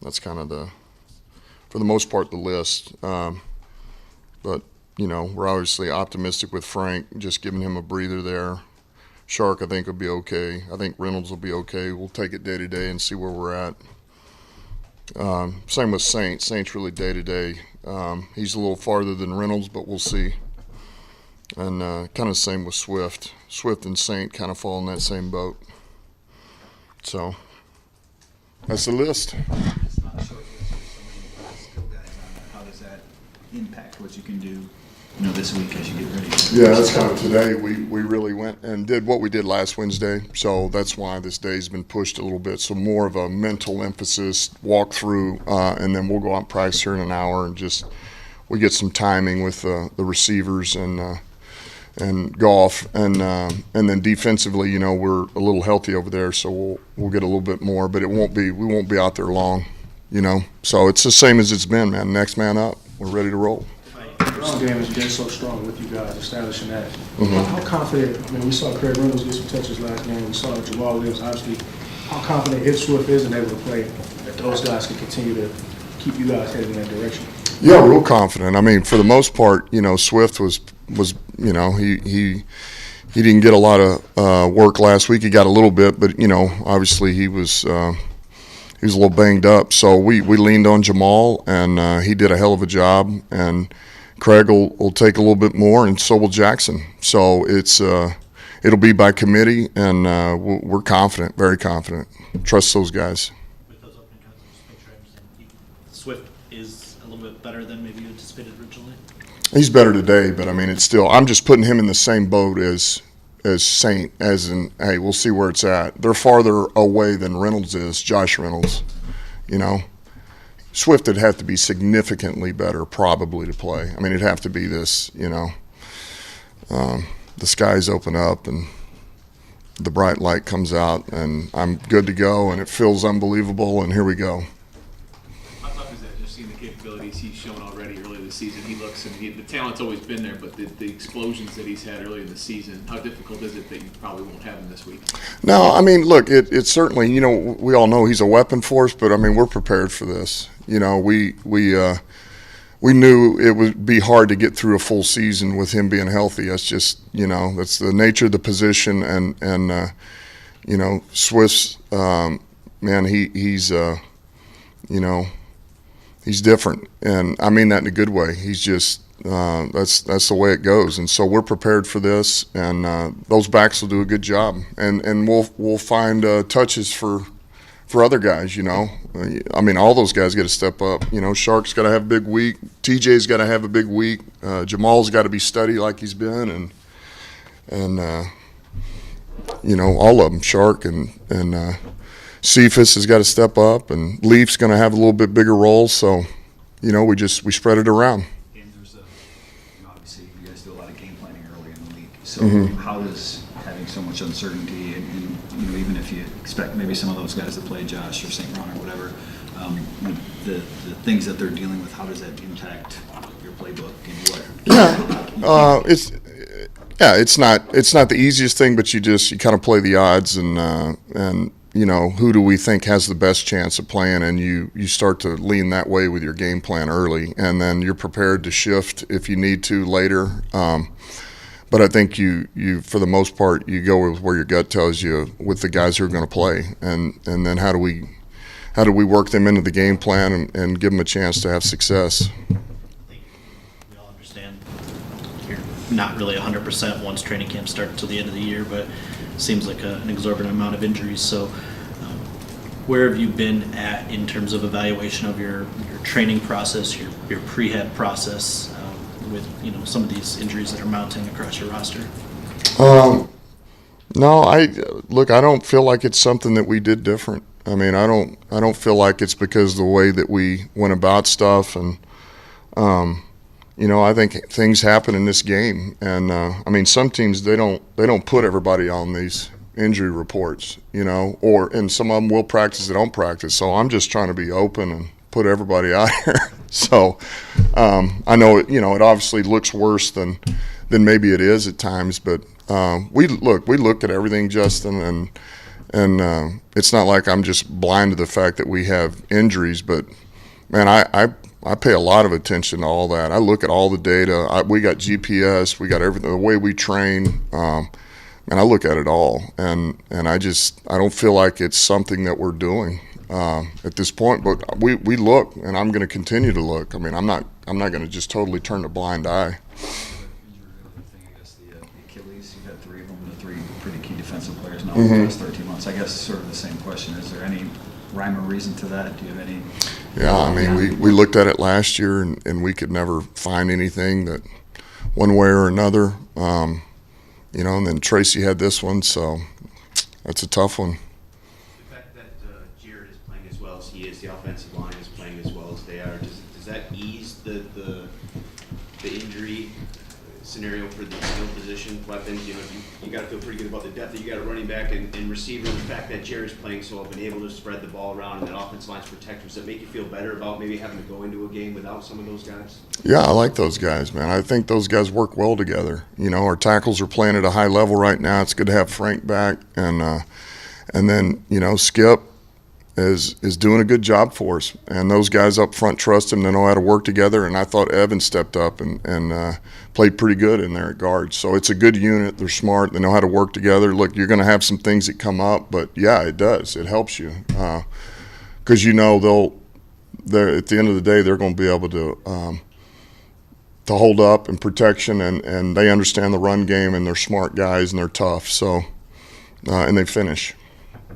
That's kind of for the most part, the list. But, we're obviously optimistic with Frank, just giving him a breather there. Shark, I think, will be okay. I think Reynolds will be okay. We'll take it day to day and see where we're at. Same with Saint. Saint's really day to day. He's a little farther than Reynolds, but we'll see. And kind of same with Swift. Swift and Saint kind of fall in that same boat. So that's the list. It's not a short list. There's so many skill guys on there. How does that impact what you can do, this week as you get ready? Yeah, that's kind of today. We really went and did what we did last Wednesday. So that's why this day's been pushed a little bit. So more of a mental emphasis, walk through, and then we'll go out and practice here in an hour and we get some timing with the receivers and golf, and then defensively, we're a little healthy over there, so we'll get a little bit more, but we won't be out there long, So it's the same as it's been, man. Next man up. We're ready to roll. Run game has been so strong with you guys establishing that. Mm-hmm. How confident? We saw Craig Reynolds get some touches last game. We saw Jamal Williams. Obviously, how confident if Swift isn't able to play, that those guys can continue to keep you guys heading in that direction? Yeah, real confident. For the most part, Swift was he didn't get a lot of work last week. He got a little bit, but obviously he was a little banged up. So we leaned on Jamal, and he did a hell of a job. And Craig will take a little bit more, and so will Jackson. So it'll be by committee, and we're confident, very confident. Trust those guys. With those opening cuts, just make sure I understand. Swift is a little bit better than maybe you anticipated originally. He's better today, but it's still. I'm just putting him in the same boat as Saint, as in, hey, we'll see where it's at. They're farther away than Reynolds is, Josh Reynolds. Swift would have to be significantly better, probably, to play. It'd have to be this. The skies open up and the bright light comes out, and I'm good to go, and it feels unbelievable, and here we go. How tough is that, just seeing the capabilities he's shown already earlier this season? He looks, and the talent's always been there, but the explosions that he's had earlier in the season, how difficult is it that you probably won't have him this week? No, look, it's certainly, we all know he's a weapon for us, but, we're prepared for this. We knew it would be hard to get through a full season with him being healthy. That's just, that's the nature of the position, and Swift's, man, he's different, and I mean that in a good way. He's just that's the way it goes, and so we're prepared for this, and those backs will do a good job, and we'll find touches for other guys. All those guys got to step up. Shark's got to have a big week. TJ's got to have a big week. Jamal's got to be steady like he's been, and all of them. Shark and Cephas has got to step up, and Leaf's going to have a little bit bigger role. So, we spread it around. And there's obviously you guys do a lot of game planning early in the week. So how does having so much uncertainty, and even if you expect maybe some of those guys to play, Josh or St. Ron or whatever, the things that they're dealing with, how does that impact your playbook and what? It's not the easiest thing, but you kind of play the odds, and who do we think has the best chance of playing, and you start to lean that way with your game plan early, and then you're prepared to shift if you need to later. But I think you for the most part, you go with where your gut tells you with the guys who are going to play, and then how do we work them into the game plan and give them a chance to have success. I think we all understand you're not really 100% once training camp starts until the end of the year, but it seems like an exorbitant amount of injuries. So where have you been at in terms of evaluation of your training process, your prehab process, with some of these injuries that are mounting across your roster? No, I don't feel like it's something that we did different. I don't feel like it's because of the way that we went about stuff, and I think things happen in this game, and some teams they don't put everybody on these injury reports, and some of them will practice, they don't practice. So I'm just trying to be open and put everybody out here. So I know it obviously looks worse than maybe it is at times, but we look at everything, Justin, and it's not like I'm just blind to the fact that we have injuries, but man, I pay a lot of attention to all that. I look at all the data. We got GPS, we got everything, the way we train, and I look at it all. And I don't feel like it's something that we're doing at this point. But we look, and I'm going to continue to look. I mean, I'm not going to just totally turn a blind eye. I guess the Achilles, you've had 3 of them, the 3 pretty key defensive players now in the last 13 months. I guess sort of the same question. Is there any rhyme or reason to that? Do you have any? Yeah, I mean, we looked at it last year, and we could never find anything that one way or another. And then Tracy had this one, so that's a tough one. The fact that Jared is playing as well as he is, the offensive line is playing as well as they are, does that ease the injury scenario for the skill position weapons? You got to feel pretty good about the depth that you got at running back and receiver. The fact that Jared's playing so well, been able to spread the ball around, and that offensive line's protected, does that make you feel better about maybe having to go into a game without some of those guys? Yeah, I like those guys, man. I think those guys work well together. Our tackles are playing at a high level right now. It's good to have Frank back, and then Skip is doing a good job for us. And those guys up front trust him. They know how to work together. And I thought Evan stepped up and played pretty good in there at guard. So it's a good unit. They're smart. They know how to work together. Look, you're going to have some things that come up, but yeah, it does. It helps you because they're at the end of the day they're going to be able to hold up and protection, and they understand the run game, and they're smart guys and they're tough. So and they finish.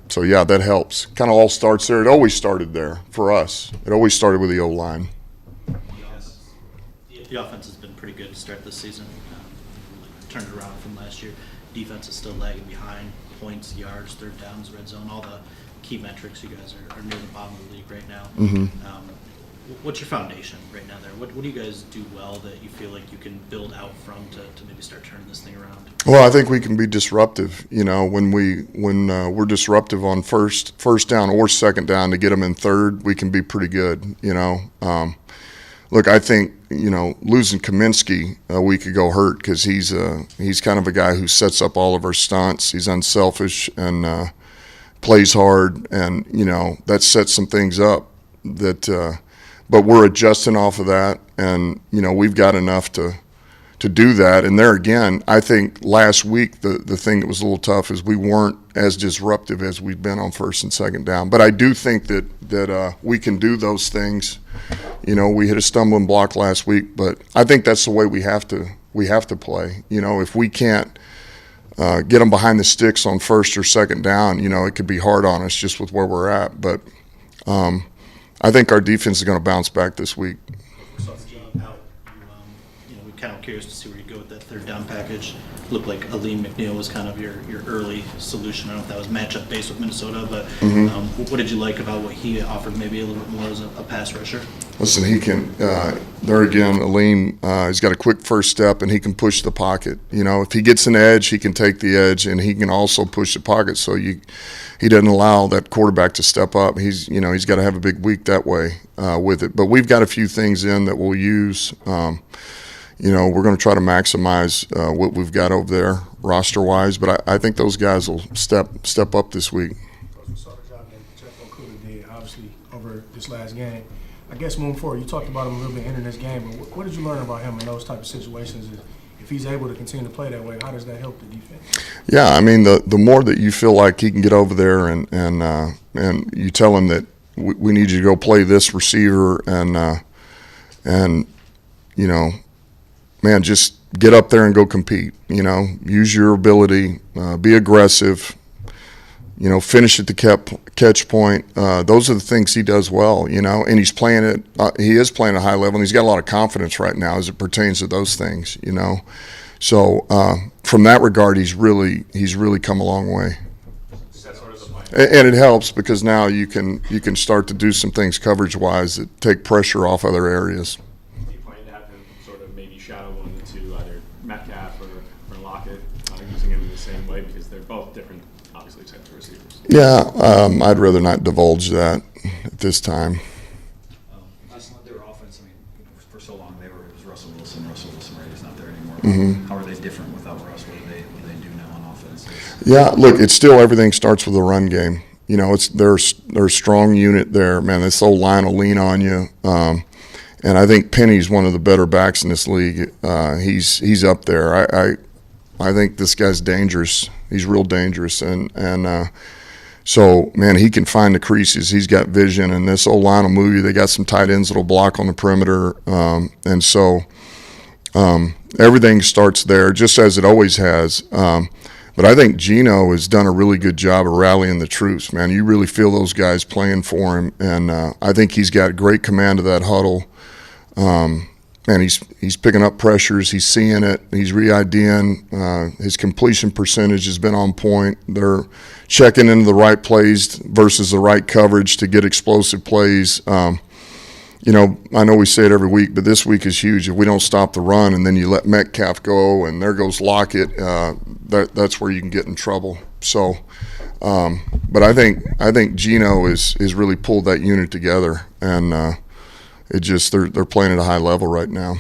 So, yeah, that helps. Kind of all starts there. It always started there for us. It always started with the O-line. The offense has been pretty good to start this season. Turned around from last year. Defense is still lagging behind. Points, yards, third downs, red zone, all the key metrics. You guys are near the bottom of the league right now. What's your foundation right now there? What do you guys do well that you feel like you can build out from to maybe start turning this thing around? Well, I think we can be disruptive. When we're disruptive on first down or second down to get them in third, we can be pretty good. Look, I think losing Kaminsky a week ago hurt because he's kind of a guy who sets up all of our stunts. He's unselfish and plays hard, and that sets some things up that. But we're adjusting off of that, and we've got enough to do that. And there again, I think last week the thing that was a little tough is we weren't as disruptive as we've been on first and second down. But I do think that we can do those things. We hit a stumbling block last week, but I think that's the way we have to play. If we can't get them behind the sticks on first or second down, it could be hard on us just with where we're at. But I think our defense is going to bounce back this week. We're kind of curious to see where you go with that third down package. Looked like Aleem McNeil was kind of your early solution. I don't know if that was matchup based with Minnesota, but what did you like about what he offered maybe a little bit more as a pass rusher? Listen, he can, there again, Aleem, he's got a quick first step, and he can push the pocket. If he gets an edge, he can take the edge, and he can also push the pocket. So he doesn't allow that quarterback to step up. He's got to have a big week that way with it. But we've got a few things in that we'll use. We're going to try to maximize what we've got over there roster-wise. But I think those guys will step up this week. We saw the job that Jeff Okuda did, obviously, over this last game. I guess moving forward, you talked about him a little bit entering this game, but what did you learn about him in those type of situations? If he's able to continue to play that way, how does that help the defense? Yeah, I mean, the more that you feel like he can get over there and you tell him that we need you to go play this receiver and man, just get up there and go compete. Use your ability, be aggressive. Finish at the catch point. Those are the things he does well. And he's playing it. He is playing at a high level, and he's got a lot of confidence right now as it pertains to those things. So from that regard, he's really come a long way. And it helps because now you can start to do some things coverage-wise that take pressure off other areas. Do you plan to have him sort of maybe shadow one to either Metcalf or Lockett, using him in the same way because they're both different, obviously, types of receivers? Yeah, I'd rather not divulge that at this time. That's not their offense. I mean, for so long it was Russell Wilson, right? He's not there anymore. How are they different without Russ? What do they do now on offense? Yeah, look, it's still everything starts with a run game. You know, they're a strong unit there, man. This old line will lean on you, and I think Penny's one of the better backs in this league. He's up there. I think this guy's dangerous. He's real dangerous, and so man, he can find the creases. He's got vision, and this old line will move you. They got some tight ends that'll block on the perimeter, and so everything starts there, just as it always has. But I think Gino has done a really good job of rallying the troops, man. You really feel those guys playing for him, and I think he's got great command of that huddle. And he's picking up pressures. He's seeing it. He's re-IDing. His completion percentage has been on point. They're checking into the right plays versus the right coverage to get explosive plays. You know, I know we say it every week, but this week is huge. If we don't stop the run and then you let Metcalf go and there goes Lockett, that's where you can get in trouble. So, but I think Gino is really pulled that unit together, and they're playing at a high level right now.